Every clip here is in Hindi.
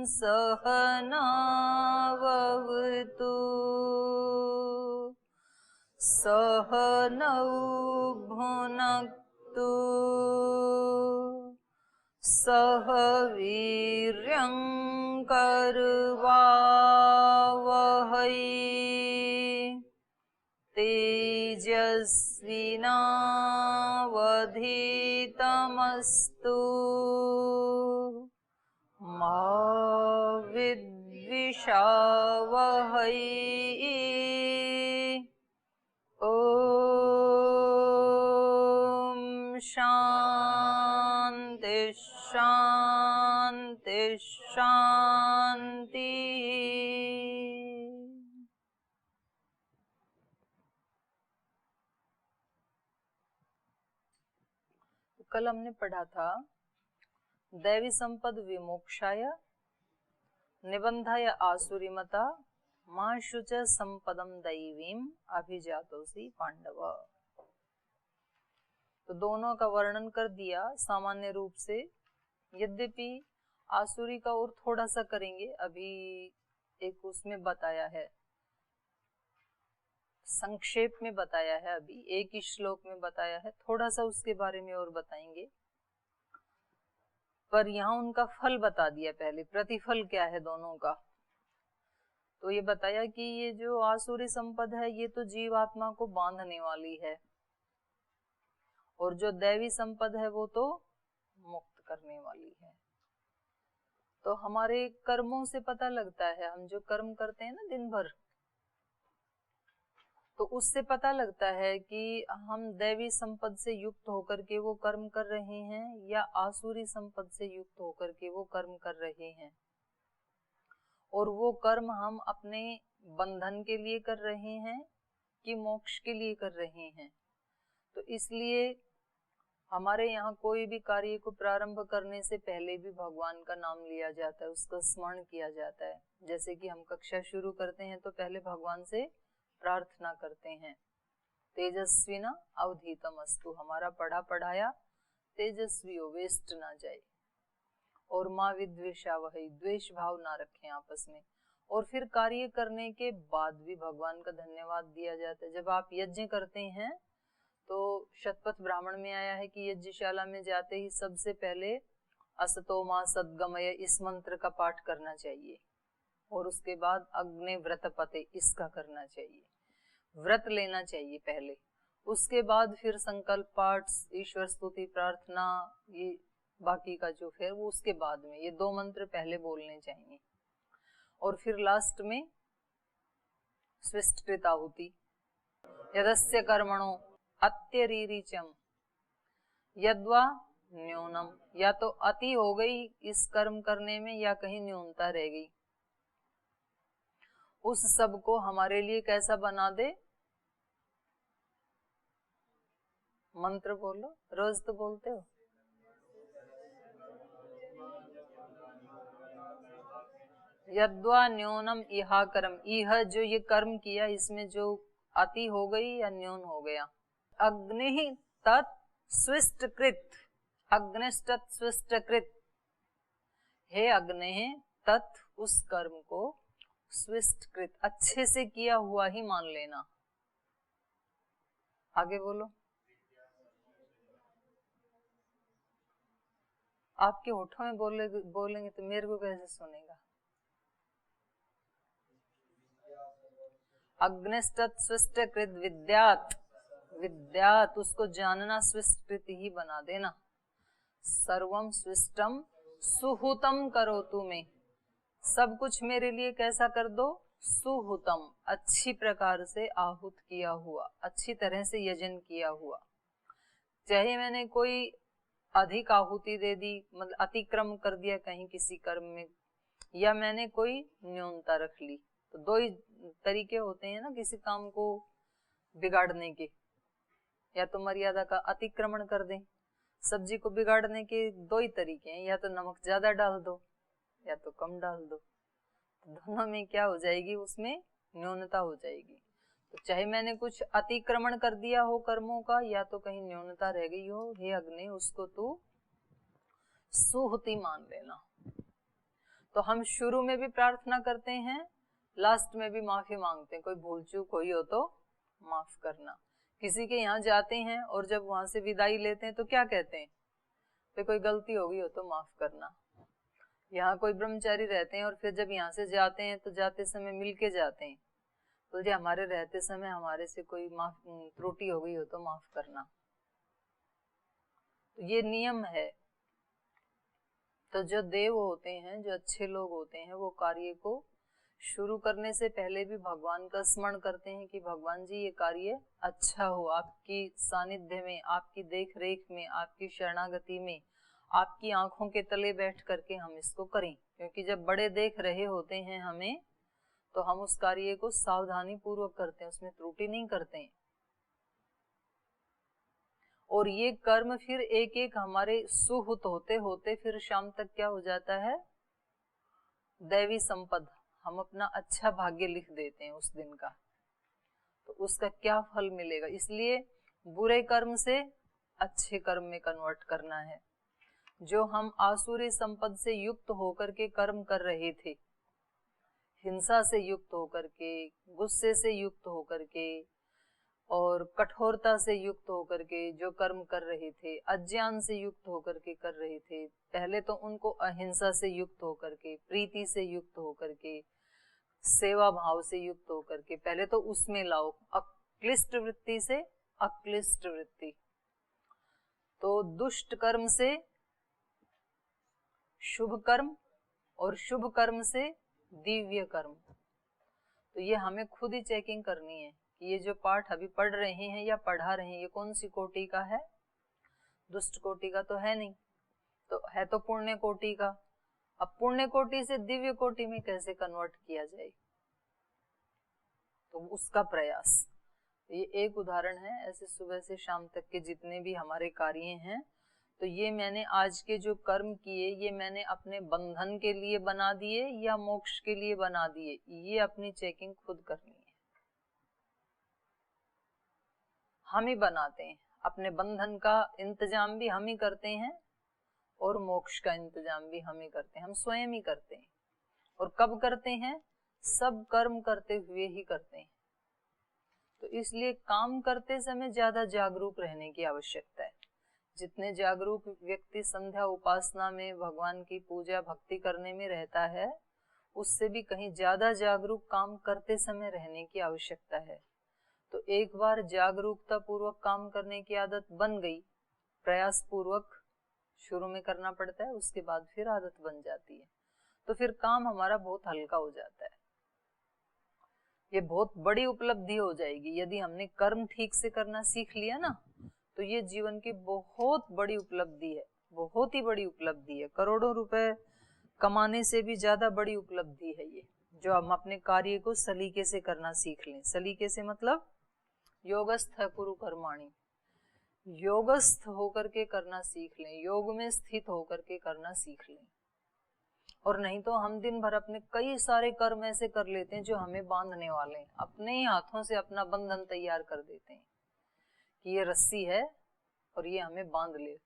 सहनाववतु सहनौ भुनक्तु सह वीर्यं करवावहै तेजस्विनावधीतमस्तु मा विद्विषावहै। ॐ शान्ति शान्ति शान्ति। कल हमने पढ़ा था दैवी संपद विमोक्षाय निबंधाय आसुरीमता मां शुच संपदम दैवीम अभिजातोसी पांडव। तो दोनों का वर्णन कर दिया सामान्य रूप से, यद्यपि आसुरी का और थोड़ा सा करेंगे, अभी एक उसमें बताया है, संक्षेप में बताया है, अभी एक ही श्लोक में बताया है, थोड़ा सा उसके बारे में और बताएंगे। पर यहाँ उनका फल बता दिया पहले, प्रतिफल क्या है दोनों का। तो ये बताया कि ये जो आसुरी संपद है ये तो जीवात्मा को बांधने वाली है, और जो दैवी संपद है वो तो मुक्त करने वाली है। तो हमारे कर्मों से पता लगता है, हम जो कर्म करते हैं ना दिन भर, तो उससे पता लगता है कि हम दैवी संपद से युक्त होकर के वो कर्म कर रहे हैं या आसुरी संपद से युक्त होकर के वो कर्म कर रहे हैं, और वो कर्म हम अपने बंधन के लिए कर रहे हैं कि मोक्ष के लिए कर रहे हैं। तो इसलिए हमारे यहाँ कोई भी कार्य को प्रारंभ करने से पहले भी भगवान का नाम लिया जाता है, उसका स्मरण किया जाता है। जैसे कि हम कक्षा शुरू करते हैं तो पहले भगवान से प्रार्थना करते हैं, तेजस्विना अवधीतमस्तु, हमारा पढ़ा पढ़ाया तेजस्वी हो, वेस्ट ना जाए, और माँ विद्वेषावहै, द्वेष भाव ना रखें आपस में। और फिर कार्य करने के बाद भी भगवान का धन्यवाद दिया जाता है। जब आप यज्ञ करते हैं तो शतपथ ब्राह्मण में आया है कि यज्ञशाला में जाते ही सबसे पहले असतो मा सद्गमय इस मंत्र का पाठ करना चाहिए, और उसके बाद अग्नि व्रत पते इसका करना चाहिए, व्रत लेना चाहिए पहले। उसके बाद फिर संकल्प पाठ, ईश्वर स्तुति, प्रार्थना, ये बाकी का जो फिर वो उसके बाद में, ये दो मंत्र पहले बोलने चाहिए। और फिर लास्ट में स्विष्टकृत आहुति, यदस्य कर्मणो अत्यरीरिचम यद्वा न्यूनम, या तो अति हो गई इस कर्म करने में या कहीं न्यूनता रह गई, उस सब को हमारे लिए कैसा बना दे। मंत्र बोलो, रोज तो बोलते हो। यद्वा न्यूनम इहा कर्म, यह जो ये कर्म किया इसमें जो अति हो गई या न्यून हो गया। अग्नि तत् स्विष्टकृत, अग्निस्तत् स्विष्टकृत, हे अग्नि तत् उस कर्म को स्विष्टकृत, अच्छे से किया हुआ ही मान लेना। आगे बोलो। आपके होठों में बोलेंगे तो मेरे को कैसे सुनेगा। अग्निस्तत् स्विष्टकृत विद्यात्, विद्यात् उसको जानना, स्विष्टकृत ही बना देना। सर्वम स्विष्टम सुहुतम करो तुम्हें, सब कुछ मेरे लिए कैसा कर दो, सुहुतम, अच्छी प्रकार से आहुत किया हुआ, अच्छी तरह से यजन किया हुआ। चाहे मैंने कोई अधिक आहुति दे दी, मतलब अतिक्रम कर दिया कहीं किसी कर्म में, या मैंने कोई न्यूनता रख ली, तो दो ही तरीके होते हैं ना किसी काम को बिगाड़ने के, या तो मर्यादा का अतिक्रमण कर दें। सब्जी को बिगाड़ने के दो ही तरीके हैं, या तो नमक ज्यादा डाल दो या तो कम डाल दो, तो दोनों में क्या हो जाएगी, उसमें न्यूनता हो जाएगी। तो चाहे मैंने कुछ अतिक्रमण कर दिया हो कर्मों का, या तो कहीं न्यूनता रह गई हो, हे अग्नि उसको तू सुहुति मान लेना। तो हम शुरू में भी प्रार्थना करते हैं, लास्ट में भी माफी मांगते हैं, कोई भूल चूक हुई हो तो माफ करना। किसी के यहाँ जाते हैं और जब वहां से विदाई लेते हैं तो क्या कहते हैं, तो कोई गलती हो गई हो तो माफ करना। यहाँ कोई ब्रह्मचारी रहते हैं और फिर जब यहाँ से जाते हैं तो जाते समय मिल के जाते हैं, तो जो हमारे रहते समय हमारे से कोई त्रुटि हो गई हो तो माफ करना। तो ये नियम है। तो जो देव होते हैं, जो अच्छे लोग होते हैं, वो कार्य को शुरू करने से पहले भी भगवान का स्मरण करते हैं कि भगवान जी ये कार्य अच्छा हो, आपकी सानिध्य में, आपकी देख रेख में, आपकी शरणागति में, आपकी आंखों के तले बैठ करके हम इसको करें। क्योंकि जब बड़े देख रहे होते हैं हमें, तो हम उस कार्य को सावधानी पूर्वक करते हैं, उसमें त्रुटि नहीं करते हैं। और ये कर्म फिर एक एक हमारे सुहृत होते होते फिर शाम तक क्या हो जाता है, दैवी संपद, हम अपना अच्छा भाग्य लिख देते हैं उस दिन का। तो उसका क्या फल मिलेगा, इसलिए बुरे कर्म से अच्छे कर्म में कन्वर्ट करना है। जो हम आसुरी संपद से युक्त होकर के कर्म कर रहे थे, हिंसा से युक्त होकर के, गुस्से से युक्त होकर के और कठोरता से युक्त होकर के जो कर्म कर रहे थे, अज्ञान से युक्त होकर के कर रहे थे, पहले तो उनको अहिंसा से युक्त होकर के, प्रीति से युक्त होकर के, सेवा भाव से युक्त होकर के, पहले तो उसमें लाओ, अक्लिष्ट वृत्ति से अक्लिष्ट वृत्ति। तो दुष्ट कर्म से शुभ कर्म और शुभ कर्म से दिव्य कर्म। तो ये हमें खुद ही चेकिंग करनी है कि ये जो पाठ अभी पढ़ रहे हैं या पढ़ा रहे हैं, ये कौन सी कोटि का है, दुष्ट कोटि का तो है नहीं, तो है तो पुण्य कोटि का। अब पुण्य कोटि से दिव्य कोटि में कैसे कन्वर्ट किया जाए, तो उसका प्रयास। ये एक उदाहरण है। ऐसे सुबह से शाम तक के जितने भी हमारे कार्य हैं, तो ये मैंने आज के जो कर्म किए, ये मैंने अपने बंधन के लिए बना दिए या मोक्ष के लिए बना दिए, ये अपनी चेकिंग खुद करनी है। हम ही बनाते हैं, अपने बंधन का इंतजाम भी हम ही करते हैं और मोक्ष का इंतजाम भी हम ही करते हैं, हम स्वयं ही करते हैं। और कब करते हैं, सब कर्म करते हुए ही करते हैं। तो इसलिए काम करते समय ज्यादा जागरूक रहने की आवश्यकता है। जितने जागरूक व्यक्ति संध्या उपासना में, भगवान की पूजा भक्ति करने में रहता है, उससे भी कहीं ज्यादा जागरूक काम करते समय रहने की आवश्यकता है। तो एक बार जागरूकता पूर्वक काम करने की आदत बन गई, प्रयास पूर्वक शुरू में करना पड़ता है, उसके बाद फिर आदत बन जाती है, तो फिर काम हमारा बहुत हल्का हो जाता है। ये बहुत बड़ी उपलब्धि हो जाएगी यदि हमने कर्म ठीक से करना सीख लिया ना, तो ये जीवन की बहुत बड़ी उपलब्धि है, बहुत ही बड़ी उपलब्धि है। करोड़ों रुपए कमाने से भी ज्यादा बड़ी उपलब्धि है ये, जो हम अपने कार्य को सलीके से करना सीख लें। सलीके से मतलब योगस्थ है कुरु कर्माणि, योगस्थ होकर के करना सीख लें, योग में स्थित होकर के करना सीख लें। और नहीं तो हम दिन भर अपने कई सारे कर्म ऐसे कर लेते हैं जो हमें बांधने वाले हैं, अपने ही हाथों से अपना बंधन तैयार कर देते हैं कि ये रस्सी है और ये हमें बांध ले।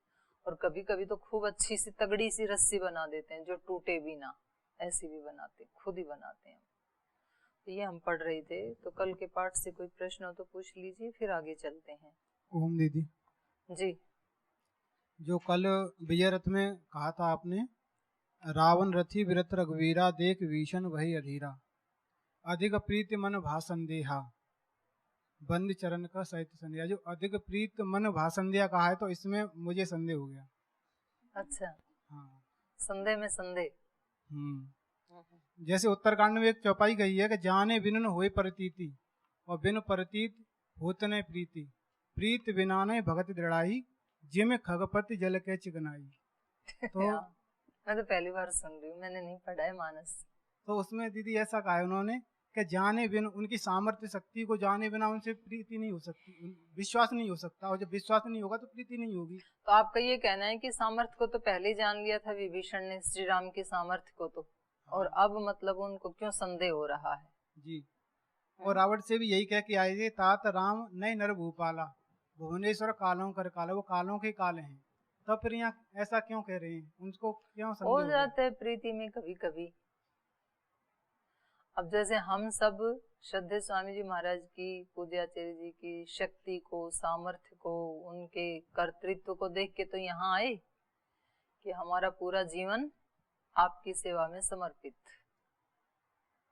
और कभी कभी तो खूब अच्छी सी तगड़ी सी रस्सी बना देते हैं जो टूटे भी ना, ऐसी भी बनाते हैं, खुद ही बनाते हैं। तो ये हम पढ़ रहे थे, तो कल के पाठ से कोई प्रश्न हो तो पूछ लीजिए, फिर आगे चलते हैं। ओम दीदी जी, जो कल विजय रथ में कहा था आपने, रावण रथी विरत रघुवीरा, देख भीषण वही अधीरा, अधिक प्रीति मन भा संदेहा, बंद चरण का सहित संदेहा। जो अधिक प्रीत मन भा संदेहा कहा है, तो इसमें मुझे संदेह हो गया। अच्छा, हाँ, संदेह में संदेह। जैसे उत्तरकांड में एक चौपाई कही है कि जाने बिन होए प्रतीति, और बिन प्रतीत होत न प्रीति, प्रीत बिना ने भगत दृढ़ाई, जिम खगपति जल के चिकनाई। तो मैं तो पहली बार सुन रही हूँ, मैंने नहीं पढ़ा है मानस। तो उसमें दीदी ऐसा कहा है उन्होंने कि जाने बिन, उनकी सामर्थ्य शक्ति को जाने बिना उनसे प्रीति नहीं हो सकती, विश्वास नहीं हो सकता, और जब विश्वास नहीं होगा तो प्रीति नहीं होगी। तो आपका ये कहना है कि सामर्थ्य को तो पहले ही जान लिया था विभीषण ने, श्री राम की सामर्थ्य को तो, और अब मतलब उनको क्यों संदेह हो रहा है? जी, और रावण से भी यही कह के आए थे, तात राम नए नर भूपाला, भुवनेश्वर कालों कर काला, वो कालों के काल हैं। तो फिर यहाँ ऐसा क्यों कह रहे हैं, उनको क्यों हो संदेह हो गया? जाते हैं प्रीति में कभी कभी। अब जैसे हम सब श्रद्धेय स्वामी जी महाराज की, पूज्याचार्य जी की शक्ति को, सामर्थ्य को, उनके कर्तृत्व को देख के तो यहाँ आए कि हमारा पूरा जीवन आपकी सेवा में समर्पित,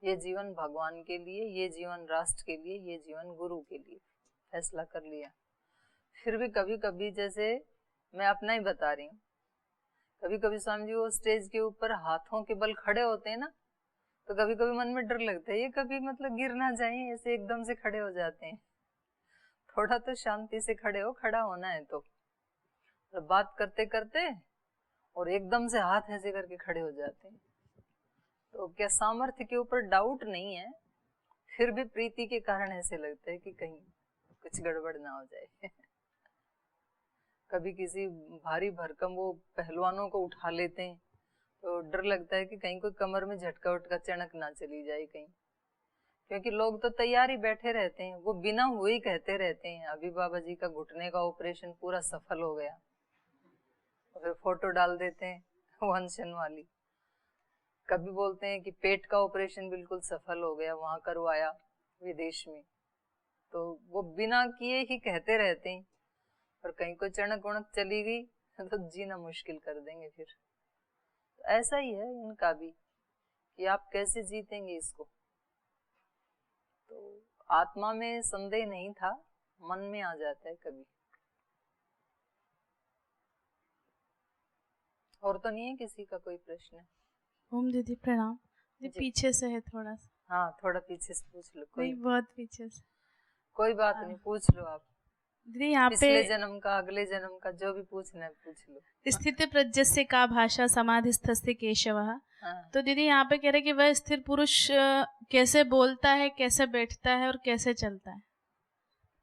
ये जीवन भगवान के लिए, ये जीवन राष्ट्र के लिए, ये जीवन गुरु के लिए फैसला कर लिया। फिर भी कभी कभी, जैसे मैं अपना ही बता रही हूँ, कभी कभी स्वामी जी वो स्टेज के ऊपर हाथों के बल खड़े होते हैं ना, तो कभी कभी मन में डर लगता है ये कभी मतलब गिर ना जाए, ऐसे एकदम से खड़े हो जाते हैं। थोड़ा तो शांति से खड़े हो, खड़ा होना है तो बात करते करते और एकदम से हाथ ऐसे करके खड़े हो जाते हैं। तो क्या सामर्थ्य के ऊपर डाउट नहीं है, फिर भी प्रीति के कारण ऐसे लगता है कि कहीं कुछ गड़बड़ ना हो जाए। कभी किसी भारी भरकम वो पहलवानों को उठा लेते हैं तो डर लगता है कि कहीं कोई कमर में झटका उटका चणक ना चली जाए कहीं, क्योंकि लोग तो तैयार ही बैठे रहते हैं, वो बिना हुए ही कहते रहते हैं अभी बाबा जी का घुटने का ऑपरेशन पूरा सफल हो गया, और फिर फोटो डाल देते हैं वो अनशन वाली। कभी बोलते हैं कि पेट का ऑपरेशन बिल्कुल सफल हो गया, वहां करवाया विदेश में, तो वो बिना किए ही कहते रहते हैं, और कहीं कोई चणक उणक चली गई तो जीना मुश्किल कर देंगे फिर। तो ऐसा ही है इनका भी कि आप कैसे जीतेंगे इसको। तो आत्मा में संदेह नहीं था, मन में आ जाता है कभी। और तो नहीं है किसी का कोई प्रश्न? ओम दीदी प्रणाम। दीदी पीछे से है थोड़ा सा। हाँ, थोड़ा पीछे से पूछ लो। कोई बहुत पीछे से। कोई बात नहीं, पूछ लो आप। दीदी यहाँ पे पिछले जन्म का, अगले जन्म का, जो भी पूछना है पूछ लो। स्थित प्रज्ञस्य का भाषा समाधिस्थस्य केशवः। हाँ। तो दीदी यहाँ पे कह रहे कि वह स्थिर पुरुष कैसे बोलता है, कैसे बैठता है और कैसे चलता है,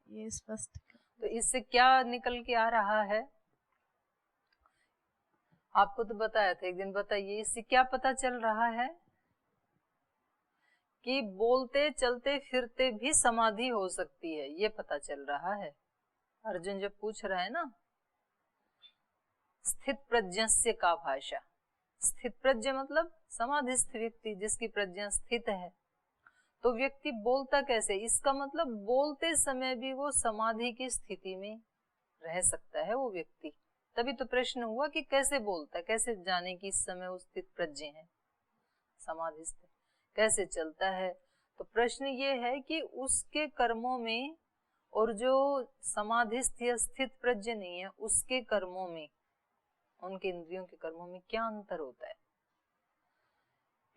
ये स्पष्ट। तो इससे क्या निकल के आ रहा है? आपको तो बताया था एक दिन, बताइए इससे क्या पता चल रहा है? कि बोलते चलते फिरते भी समाधि हो सकती है, ये पता चल रहा है। अर्जुन जब पूछ रहा है ना, स्थित प्रज्ञस्य का भाषा, स्थित प्रज्ञ मतलब समाधिस्थ व्यक्ति, जिसकी प्रज्ञा स्थित है। तो व्यक्ति बोलता कैसे? इसका मतलब बोलते समय भी वो समाधि की स्थिति में रह सकता है वो व्यक्ति। तभी तो प्रश्न हुआ कि कैसे बोलता है, कैसे जाने कि इस समय वो स्थित प्रज्ञ है, समाधिस्थ, कैसे चलता है? तो प्रश्न ये है कि उसके कर्मों में और जो समाधिस्थ या स्थित प्रज्ञ नहीं है उसके कर्मों में, उनके इंद्रियों के कर्मों में क्या अंतर होता है?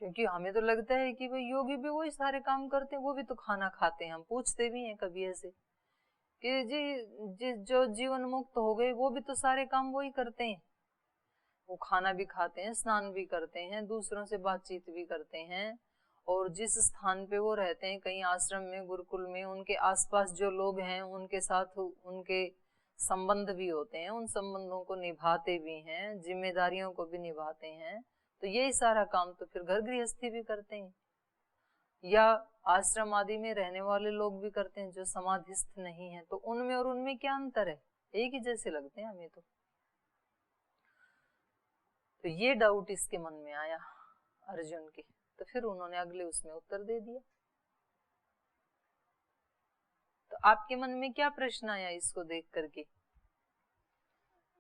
क्योंकि हमें तो लगता है कि भाई योगी भी वही सारे काम करते हैं, वो भी तो खाना खाते हैं। हम पूछते भी हैं कभी ऐसे कि जी जो जीवन मुक्त हो गए वो भी तो सारे काम वही करते हैं, वो खाना भी खाते हैं, स्नान भी करते हैं, दूसरों से बातचीत भी करते हैं, और जिस स्थान पे वो रहते हैं, कहीं आश्रम में, गुरुकुल में, उनके आसपास जो लोग हैं उनके साथ उनके संबंध भी होते हैं, उन संबंधों को निभाते भी हैं, जिम्मेदारियों को भी निभाते हैं। तो यही सारा काम तो फिर घर गृहस्थी भी करते हैं, या आश्रम आदि में रहने वाले लोग भी करते हैं जो समाधिस्थ नहीं है। तो उनमें और उनमें क्या अंतर है? एक ही जैसे लगते हैं हमें तो ये डाउट इसके मन में आया अर्जुन के, तो फिर उन्होंने अगले उसमें उत्तर दे दिया। तो आपके मन में क्या प्रश्न आया इसको देख करके?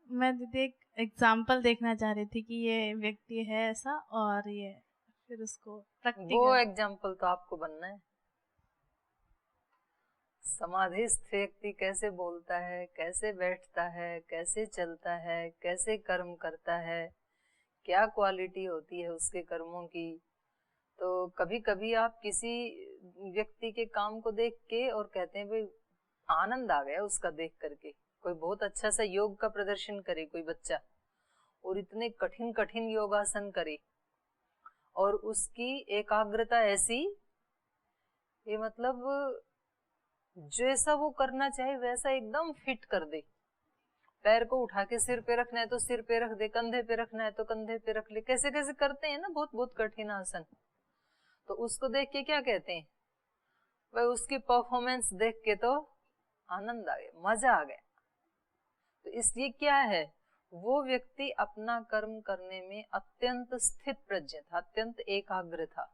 मैं दीदी एक एग्जाम्पल देखना चाह रही थी कि ये व्यक्ति है ऐसा, और ये फिर उसको प्रैक्टिकल। वो एग्जाम्पल तो आपको बनना है। समाधिस्थ व्यक्ति कैसे बोलता है, कैसे बैठता है, कैसे चलता है, कैसे कर्म करता है, क्या क्वालिटी होती है उसके कर्मों की। तो कभी कभी आप किसी व्यक्ति के काम को देख के और कहते हैं भाई आनंद आ गया उसका देख करके। कोई बहुत अच्छा सा योग का प्रदर्शन करे कोई बच्चा, और इतने कठिन कठिन योगासन करे, और उसकी एकाग्रता ऐसी, ये मतलब जैसा वो करना चाहे वैसा एकदम फिट कर दे। पैर को उठा के सिर पे रखना है तो सिर पे रख दे, कंधे पे रखना है तो कंधे पे रख ले, कैसे कैसे करते हैं ना बहुत बहुत कठिन आसन। तो उसको देख के क्या कहते हैं भाई, उसकी परफॉर्मेंस देख के तो आनंद आ गया, मजा आ गया। तो इसलिए क्या है, वो व्यक्ति अपना कर्म करने में अत्यंत स्थित प्रज्ञ था, अत्यंत एकाग्र था।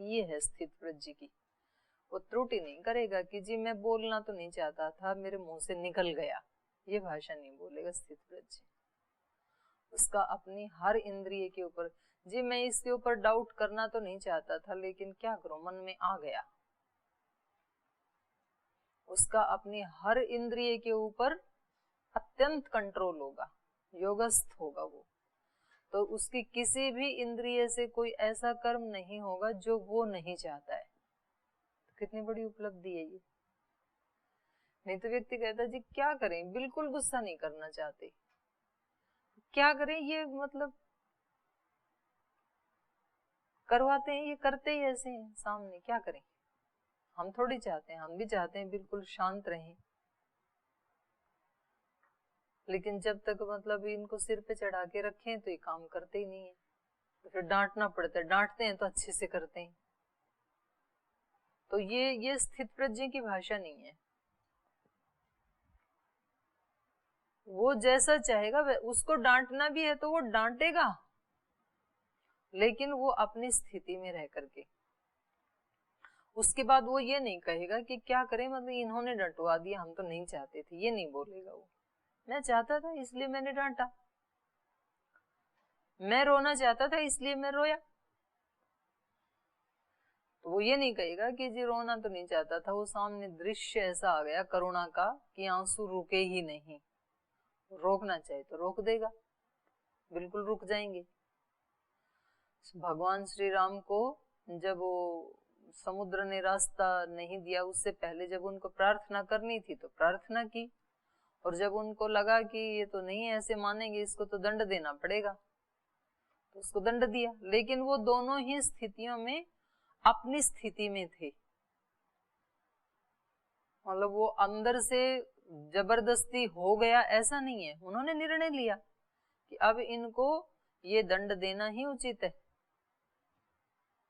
ये है स्थित प्रज्ञ की। वो त्रुटि नहीं करेगा कि जी मैं बोलना तो नहीं चाहता था, मेरे मुंह से निकल गया, ये भाषा नहीं बोलेगा स्थित प्रज्ञ। उसका अपनी हर इंद्रिय के ऊपर, जी मैं इसके ऊपर डाउट करना तो नहीं चाहता था लेकिन क्या करूं, मन में आ गया। उसका अपनी हर इंद्रिय के ऊपर अत्यंत कंट्रोल होगा, योगस्थ होगा वो। तो उसकी किसी भी इंद्रिय से कोई ऐसा कर्म नहीं होगा जो वो नहीं चाहता है। तो कितनी बड़ी उपलब्धि है ये। नहीं तो व्यक्ति कहता है जी क्या करें, बिल्कुल गुस्सा नहीं करना चाहते, क्या करें, ये मतलब करवाते हैं, ये करते ही ऐसे हैं सामने, क्या करें। हम थोड़ी चाहते हैं, हम भी चाहते हैं बिल्कुल शांत रहें, लेकिन जब तक मतलब इनको सिर पे चढ़ा के रखें तो ये काम करते ही नहीं है। तो फिर डांटना पड़ता है, डांटते हैं तो अच्छे से करते हैं। तो ये स्थित प्रज्ञ की भाषा नहीं है। वो जैसा चाहेगा, उसको डांटना भी है तो वो डांटेगा, लेकिन वो अपनी स्थिति में रह करके। उसके बाद वो ये नहीं कहेगा कि क्या करें, मतलब इन्होंने डंटवा दिया, हम तो नहीं चाहते थे, ये नहीं बोलेगा वो। मैं चाहता था इसलिए मैंने डांटा, मैं रोना चाहता था इसलिए मैं रोया। तो वो ये नहीं कहेगा कि जी रोना तो नहीं चाहता था, वो सामने दृश्य ऐसा आ गया करुणा का कि आंसू रुके ही नहीं। रोकना चाहे तो रोक देगा, बिल्कुल रुक जाएंगे। भगवान श्री राम को जब वो समुद्र ने रास्ता नहीं दिया, उससे पहले जब उनको प्रार्थना करनी थी तो प्रार्थना की, और जब उनको लगा कि ये तो नहीं ऐसे मानेंगे, इसको तो दंड देना पड़ेगा, तो उसको दंड दिया। लेकिन वो दोनों ही स्थितियों में अपनी स्थिति में थे, मतलब वो अंदर से जबरदस्ती हो गया ऐसा नहीं है। उन्होंने निर्णय लिया कि अब इनको ये दंड देना ही उचित है।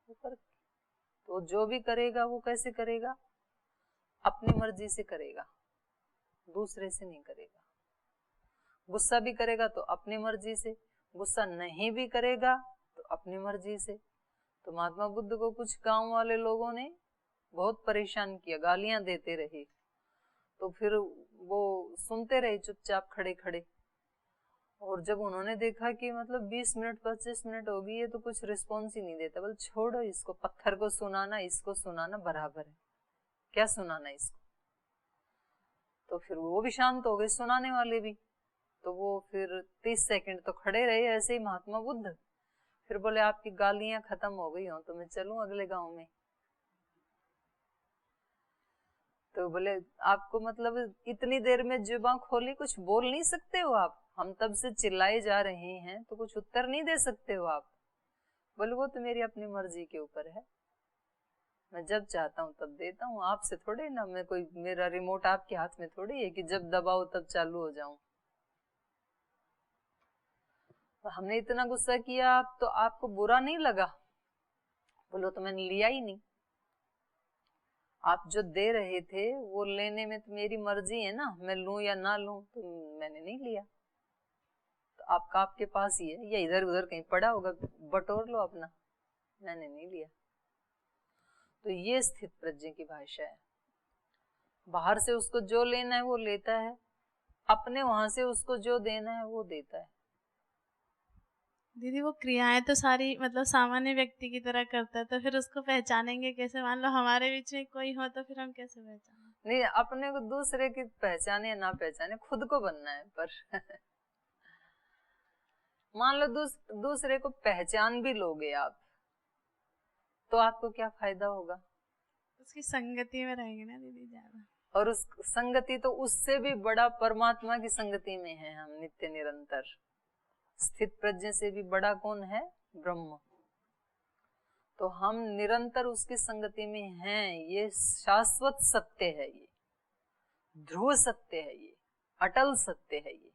तो जो भी करेगा वो कैसे करेगा, अपनी मर्जी से करेगा, दूसरे से नहीं करेगा। गुस्सा भी करेगा तो अपनी मर्जी से, गुस्सा नहीं भी करेगा तो अपनी मर्जी से। तो महात्मा बुद्ध को कुछ गांव वाले लोगों ने बहुत परेशान किया, गालियां देते रहे, तो फिर वो सुनते रहे चुपचाप खड़े खड़े। और जब उन्होंने देखा कि मतलब 20 मिनट 25 मिनट हो गई है तो कुछ रिस्पॉन्स ही नहीं देता, बोल छोड़ो इसको, पत्थर को सुनाना इसको सुनाना बराबर है, क्या सुनाना इसको। तो फिर वो भी शांत हो गए, सुनाने वाले भी। तो वो फिर 30 सेकंड तो खड़े रहे ऐसे ही महात्मा बुद्ध। फिर बोले आपकी गालियां खत्म हो गई हो तो मैं चलूं अगले गांव में। तो बोले आपको मतलब इतनी देर में जुबान खोली, कुछ बोल नहीं सकते हो आप, हम तब से चिल्लाए जा रहे हैं तो कुछ उत्तर नहीं दे सकते हो आप। बोले वो तो मेरी अपनी मर्जी के ऊपर है, मैं जब चाहता हूँ तब देता हूँ, आपसे थोड़े ना, मैं कोई, मेरा रिमोट आपके हाथ में थोड़ी है कि जब दबाओ तब चालू हो जाऊं। तो हमने इतना गुस्सा किया, आप तो आपको बुरा नहीं लगा? बोलो तो मैंने लिया ही नहीं, आप जो दे रहे थे वो लेने में तो मेरी मर्जी है ना, मैं लूं या ना लूं, तो मैंने नहीं लिया। तो आपका आपके पास ही है या इधर उधर कहीं पड़ा होगा, बटोर लो अपना, मैंने नहीं लिया। तो ये स्थित प्रज्ञ की भाषा है। बाहर से उसको जो लेना है वो लेता है, अपने वहां से उसको जो देना है वो देता है। दीदी वो क्रियाएं तो सारी मतलब सामान्य व्यक्ति की तरह करता है, तो फिर उसको पहचानेंगे कैसे? मान लो हमारे बीच में कोई हो तो फिर हम कैसे पहचानें? नहीं, अपने को दूसरे की पहचाने या ना पहचाने, खुद को बनना है। पर मान लो दूसरे को पहचान भी लोगे आप तो आपको क्या फायदा होगा? उसकी संगति में रहेंगे ना दीदी ज्यादा। और उस संगति तो उससे भी बड़ा परमात्मा की संगति में है हम नित्य निरंतर। स्थित प्रज्ञ से भी बड़ा कौन है? ब्रह्म। तो हम निरंतर उसकी संगति में हैं, ये शाश्वत सत्य है, ये ध्रुव सत्य है, ये अटल सत्य है ये।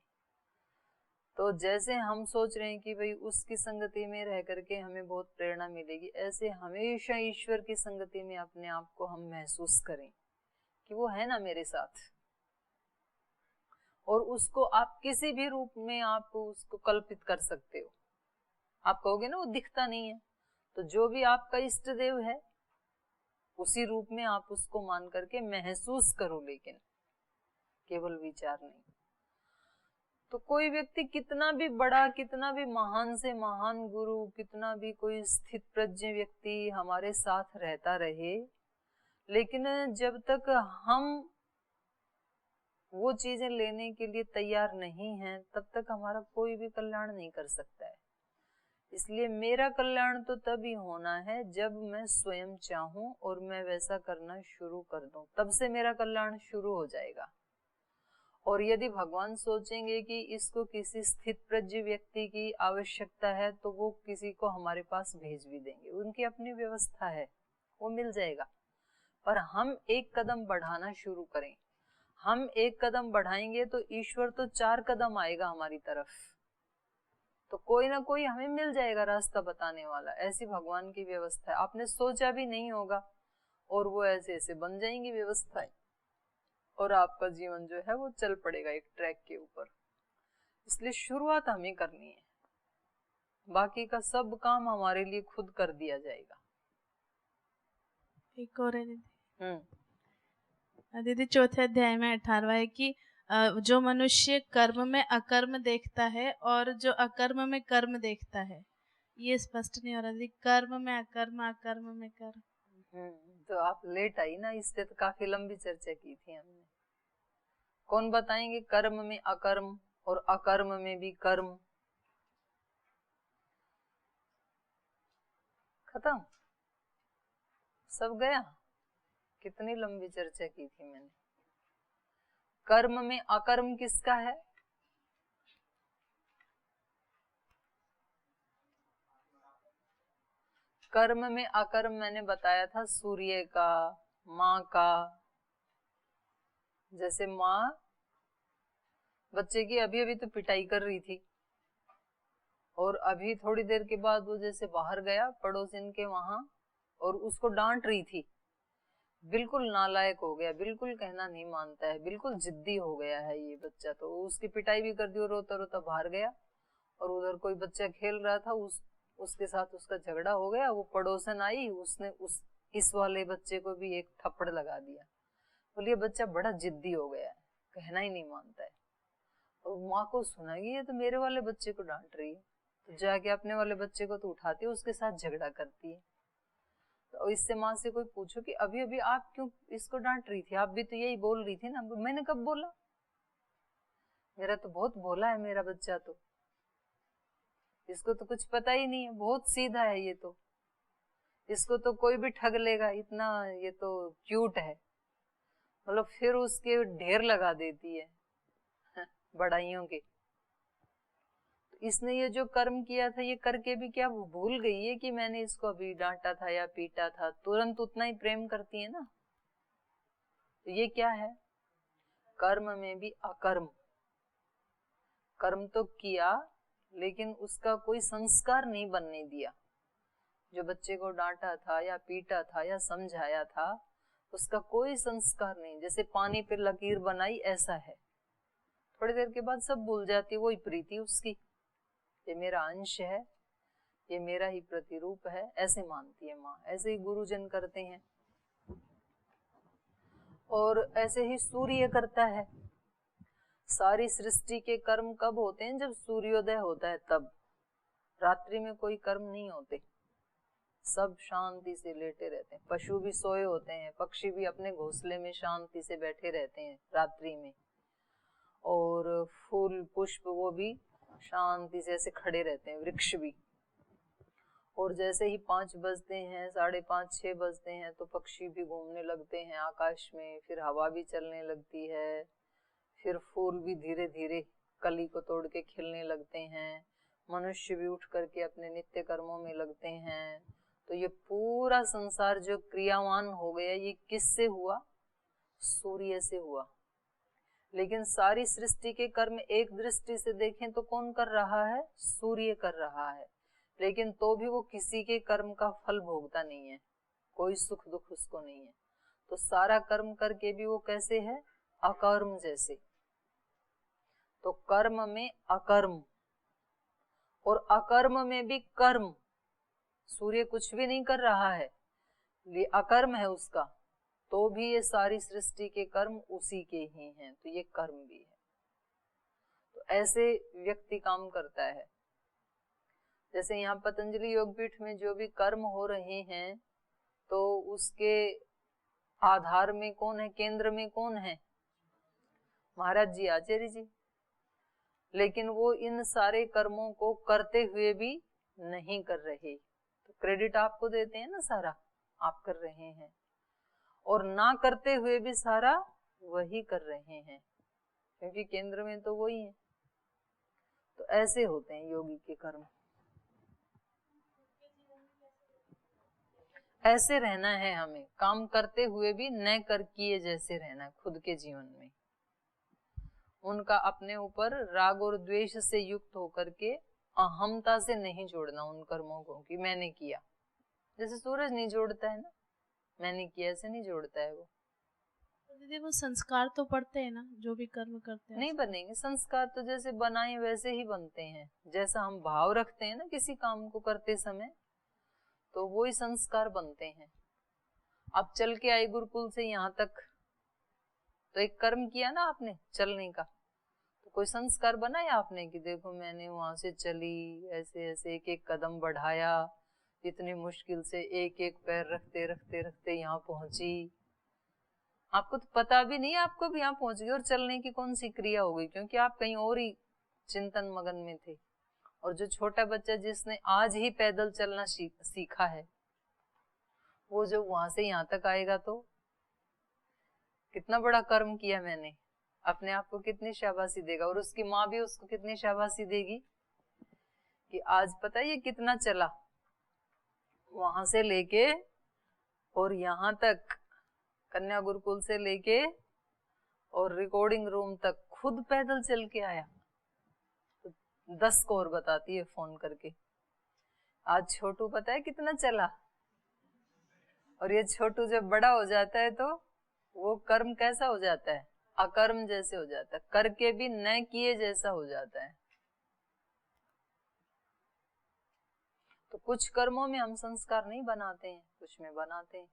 तो जैसे हम सोच रहे हैं कि भाई उसकी संगति में रह करके हमें बहुत प्रेरणा मिलेगी, ऐसे हमेशा ईश्वर की संगति में अपने आप को हम महसूस करें कि वो है ना मेरे साथ। और उसको आप किसी भी रूप में आप उसको कल्पित कर सकते हो। आप कहोगे ना वो दिखता नहीं है, तो जो भी आपका इष्ट देव है उसी रूप में आप उसको मान करके महसूस करो, लेकिन केवल विचार नहीं। तो कोई व्यक्ति कितना भी बड़ा, कितना भी महान से महान गुरु, कितना भी कोई स्थित प्रज्ञ व्यक्ति हमारे साथ रहता रहे, लेकिन जब तक हम वो चीजें लेने के लिए तैयार नहीं हैं, तब तक हमारा कोई भी कल्याण नहीं कर सकता है। इसलिए मेरा कल्याण तो तभी होना है जब मैं स्वयं चाहूं और मैं वैसा करना शुरू कर दूं, तब से मेरा कल्याण शुरू हो जाएगा। और यदि भगवान सोचेंगे कि इसको किसी स्थित प्रज्ञ व्यक्ति की आवश्यकता है, तो वो किसी को हमारे पास भेज भी देंगे, उनकी अपनी व्यवस्था है, वो मिल जाएगा। पर हम एक कदम बढ़ाना शुरू करें, हम एक कदम बढ़ाएंगे तो ईश्वर तो 4 कदम आएगा हमारी तरफ, तो कोई ना कोई हमें मिल जाएगा रास्ता बताने वाला। ऐसी भगवान की व्यवस्था है, आपने सोचा भी नहीं होगा और वो ऐसे ऐसे बन जाएंगी व्यवस्थाएं, और आपका जीवन जो है वो चल पड़ेगा एक ट्रैक के ऊपर। इसलिए शुरुआत हमें करनी है, बाकी का सब काम हमारे लिए खुद कर दिया जाएगा। एक और है दीदी, चौथे अध्याय में 18वां है कि जो मनुष्य कर्म में अकर्म देखता है और जो अकर्म में कर्म देखता है, ये स्पष्ट नहीं हो रहा दीदी। कर्म में अकर्म, अकर्म में कर्म। तो आप लेट आई ना, इस पे तो काफी लंबी चर्चा की थी हमने। कौन बताएंगे कर्म में अकर्म और अकर्म में भी कर्म? खत्म, सब गया। कितनी लंबी चर्चा की थी मैंने। कर्म में अकर्म किसका है? कर्म में अकर्म मैंने बताया था सूर्य का, माँ का। जैसे माँ बच्चे की अभी अभी तो पिटाई कर रही थी, और अभी थोड़ी देर के बाद वो जैसे बाहर गया पड़ोसिन के वहां और उसको डांट रही थी, बिल्कुल नालायक हो गया, बिल्कुल कहना नहीं मानता है, बिल्कुल जिद्दी हो गया है ये बच्चा। तो उसकी पिटाई भी कर दी और रोता रोता बाहर गया, और उधर कोई बच्चा खेल रहा था, उसके साथ उसका झगड़ा हो गया। वो पड़ोसन आई, उसने इस वाले बच्चे को भी एक थप्पड़ लगा दिया। बोलिए बच्चा बड़ा जिद्दी हो गया है, कहना ही नहीं मानता है। और माँ को सुना कि ये तो मेरे वाले बच्चे को डांट रही है, तो जाके अपने वाले बच्चे को तो उठाती है, उसके साथ झगड़ा करती है। तो इससे माँ से कोई पूछो कि अभी अभी आप क्यों इसको डांट रही थी, आप भी तो यही बोल रही थी ना। मैंने कब बोला? मेरा तो बहुत भोला है मेरा बच्चा, तो इसको तो कुछ पता ही नहीं है, बहुत सीधा है ये तो, इसको तो कोई भी ठग लेगा, इतना ये तो क्यूट है। मतलब फिर उसके ढेर लगा देती है बड़ाइयों के। तो इसने ये जो कर्म किया था, ये करके भी क्या भूल गई है कि मैंने इसको अभी डांटा था या पीटा था? तुरंत उतना ही प्रेम करती है ना। तो ये क्या है? कर्म में भी अकर्म। कर्म तो किया, लेकिन उसका कोई संस्कार नहीं बनने दिया। जो बच्चे को डांटा था या पीटा था या समझाया था, उसका कोई संस्कार नहीं। जैसे पानी पे लकीर बनाई, ऐसा है। थोड़ी देर के बाद सब भूल जाती, वही प्रीति उसकी, ये मेरा अंश है, ये मेरा ही प्रतिरूप है, ऐसे मानती है माँ। ऐसे ही गुरुजन करते हैं, और ऐसे ही सूर्य करता है। सारी सृष्टि के कर्म कब होते हैं? जब सूर्योदय होता है तब। रात्रि में कोई कर्म नहीं होते, सब शांति से लेटे रहते हैं। पशु भी सोए होते हैं, पक्षी भी अपने घोंसले में शांति से बैठे रहते हैं रात्रि में, और फूल पुष्प वो भी शांति से ऐसे खड़े रहते हैं, वृक्ष भी। और जैसे ही 5 बजते हैं, 5:30 6 बजते हैं, तो पक्षी भी घूमने लगते हैं आकाश में, फिर हवा भी चलने लगती है, फिर फूल भी धीरे धीरे कली को तोड़ के खिलने लगते हैं, मनुष्य भी उठ करके अपने नित्य कर्मों में लगते हैं। तो ये पूरा संसार जो क्रियावान हो गया, ये किससे हुआ? सूर्य से हुआ। लेकिन सारी सृष्टि के कर्म एक दृष्टि से देखें तो कौन कर रहा है? सूर्य कर रहा है। लेकिन तो भी वो किसी के कर्म का फल भोगता नहीं है, कोई सुख दुख उसको नहीं है। तो सारा कर्म करके भी वो कैसे है? अकर्म जैसे। तो कर्म में अकर्म और अकर्म में भी कर्म। सूर्य कुछ भी नहीं कर रहा है, ये अकर्म है उसका, तो भी ये सारी सृष्टि के कर्म उसी के ही हैं, तो ये कर्म भी है। तो ऐसे व्यक्ति काम करता है। जैसे यहाँ पतंजलि योगपीठ में जो भी कर्म हो रहे हैं, तो उसके आधार में कौन है, केंद्र में कौन है? महाराज जी, आचार्य जी। लेकिन वो इन सारे कर्मों को करते हुए भी नहीं कर रहे, तो क्रेडिट आपको देते हैं ना, सारा आप कर रहे हैं, और ना करते हुए भी सारा वही कर रहे हैं, क्योंकि केंद्र में तो वही है। तो ऐसे होते हैं योगी के कर्म। ऐसे रहना है हमें, काम करते हुए भी न कर किए जैसे रहना है खुद के जीवन में। उनका अपने ऊपर राग और द्वेष से युक्त होकर के अहमता से नहीं जोड़ना उन कर्मों को कि मैंने किया। जैसे सूरज नहीं जोड़ता है ना, मैंने किया, ऐसे नहीं जोड़ता है वो। दीदी वो संस्कार तो पड़ते हैं ना, जो भी कर्म करते हैं। नहीं बनेंगे संस्कार, तो जैसे बनाए वैसे ही बनते हैं। जैसा हम भाव रखते हैं ना किसी काम को करते समय, तो वो ही संस्कार बनते हैं। अब चल के आए गुरुकुल से यहाँ तक, तो एक कर्म किया ना आपने चलने का, तो कोई संस्कार बनाया आपने कि देखो मैंने वहां से चली, ऐसे ऐसे एक एक कदम बढ़ाया, इतनी मुश्किल से एक एक पैर रखते रखते रखते यहाँ पहुंची। आपको तो पता भी नहीं आपको भी यहाँ पहुंच गई, और चलने की कौन सी क्रिया हो गई, क्योंकि आप कहीं और ही चिंतन मगन में थे। और जो छोटा बच्चा जिसने आज ही पैदल चलना सीखा है, वो जो वहां से यहाँ तक आएगा, तो कितना बड़ा कर्म किया मैंने, अपने आप को कितनी शाबाशी देगा, और उसकी माँ भी उसको कितनी शाबाशी देगी कि आज पता है ये कितना चला, वहां से लेके और यहाँ तक, कन्या गुरुकुल से लेके और रिकॉर्डिंग रूम तक खुद पैदल चल के आया। तो 10 को और बताती है फोन करके, आज छोटू पता है कितना चला। और ये छोटू जब बड़ा हो जाता है तो वो कर्म कैसा हो जाता है, अकर्म जैसे हो जाता है, करके भी न किए जैसा हो जाता है। तो कुछ कर्मों में हम संस्कार नहीं बनाते हैं, कुछ में बनाते हैं।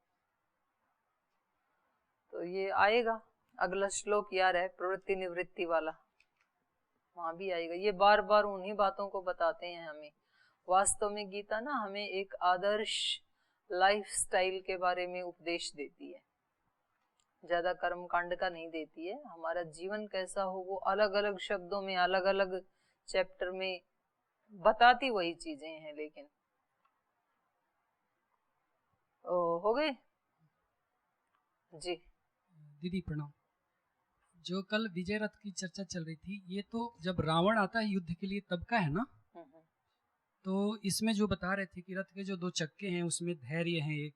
तो ये आएगा, अगला श्लोक यार है प्रवृत्ति निवृत्ति वाला, वहां भी आएगा। ये बार बार उन्हीं बातों को बताते हैं हमें। वास्तव में गीता ना हमें एक आदर्श लाइफ स्टाइल के बारे में उपदेश देती है, ज्यादा कर्म कांड का नहीं देती है। हमारा जीवन कैसा हो वो अलग अलग शब्दों में अलग अलग चैप्टर में बताती वही चीजें हैं। लेकिन हो गए जी। दीदी प्रणाम। जो कल विजय रथ की चर्चा चल रही थी, ये तो जब रावण आता है युद्ध के लिए तब का है ना। तो इसमें जो बता रहे थे कि रथ के जो 2 चक्के हैं उसमें धैर्य है एक,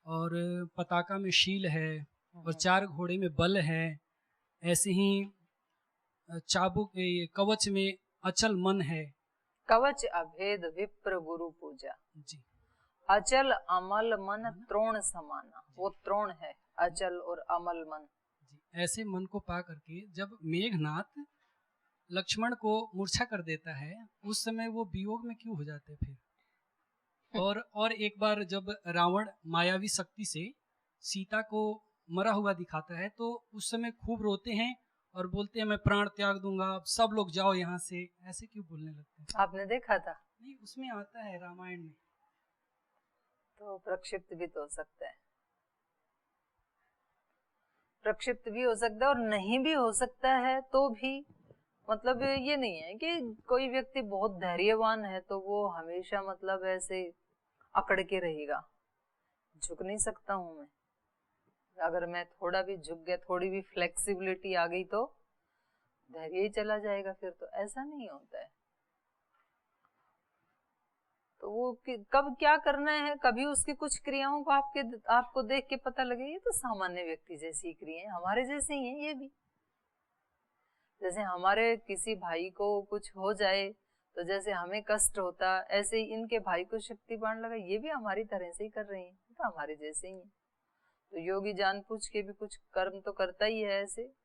और पताका में शील है, और 4 घोड़े में बल है। ऐसे ही चाबुक कवच में अचल मन है। कवच अभेद विप्र गुरु पूजा जी। अचल अमल मन त्रोण समाना, वो त्रोण है अचल और अमल मन जी। ऐसे मन को पा करके जब मेघनाथ लक्ष्मण को मूर्छा कर देता है, उस समय वो वियोग में क्यों हो जाते फिर। और एक बार जब रावण मायावी शक्ति से सीता को मरा हुआ दिखाता है, तो उस समय खूब रोते हैं और बोलते हैं मैं प्राण त्याग दूंगा, सब लोग जाओ यहाँ से, ऐसे क्यों बोलने लगते हैं। आपने देखा था? नहीं, उसमें आता है रामायण में। तो प्रक्षिप्त भी तो हो सकता है, प्रक्षिप्त भी हो सकता है और नहीं भी हो सकता है। तो भी मतलब ये नहीं है कि कोई व्यक्ति बहुत धैर्यवान है तो वो हमेशा मतलब ऐसे अकड़ के रहेगा। झुक नहीं सकता हूं मैं, अगर मैं थोड़ा भी झुक गया, थोड़ी भी फ्लेक्सिबिलिटी आ गई तो धैर्य ही चला जाएगा फिर। तो ऐसा नहीं होता है। तो वो कब क्या करना है, कभी उसकी कुछ क्रियाओं को आपको देख के पता लगे ये तो सामान्य व्यक्ति जैसी क्रियाएं, हमारे जैसे ही हैं ये भी। जैसे हमारे किसी भाई को कुछ हो जाए तो जैसे हमें कष्ट होता, ऐसे ही इनके भाई को शक्ति बाण लगा, ये भी हमारी तरह से ही कर रहे हैं, तो हमारे जैसे ही हैं। तो योगी जानबूझ के भी कुछ कर्म तो करता ही है ऐसे,